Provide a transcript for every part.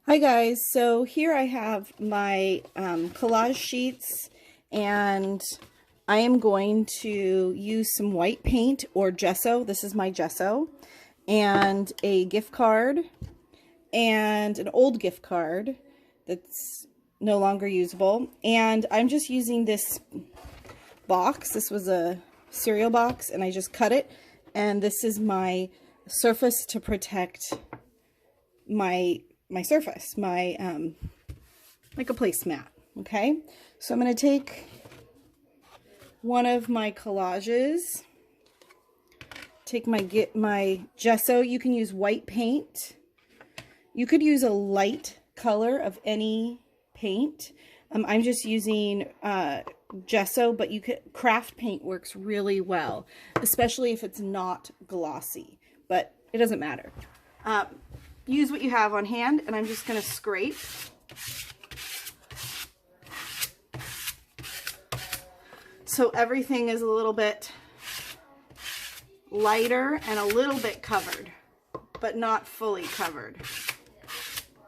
Hi guys, so here I have my collage sheets, and I am going to use some white paint or gesso. This is my gesso, and a gift card, and an old gift card that's no longer usable. And I'm just using this box. This was a cereal box, and I just cut it, and this is my surface to protect my surface, like a placemat. Okay, so I'm going to take one of my collages, take my gesso. You can use white paint. You could use a light color of any paint. I'm just using gesso, but craft paint works really well, especially if it's not glossy, but it doesn't matter. Use what you have on hand, and I'm just going to scrape. So everything is a little bit lighter and a little bit covered, but not fully covered.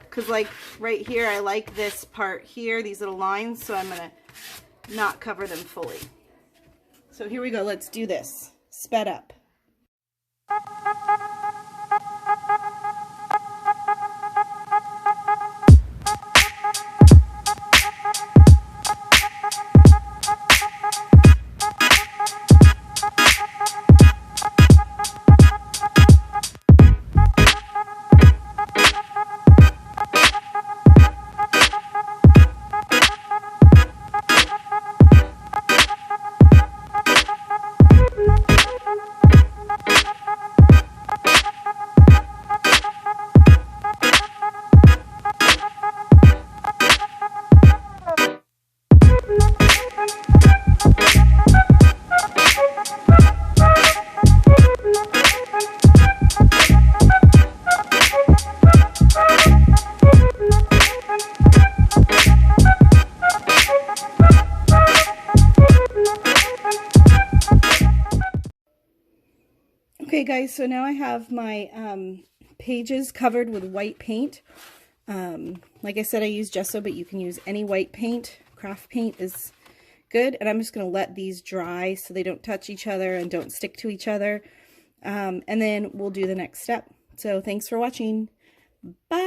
Because like right here, I like this part here, these little lines, so I'm going to not cover them fully. So here we go. Let's do this. Sped up. Okay guys, so now I have my pages covered with white paint. Like I said, I use gesso, but you can use any white paint. Craft paint is good. And I'm just going to let these dry so they don't touch each other and don't stick to each other. And then we'll do the next step. So thanks for watching. Bye!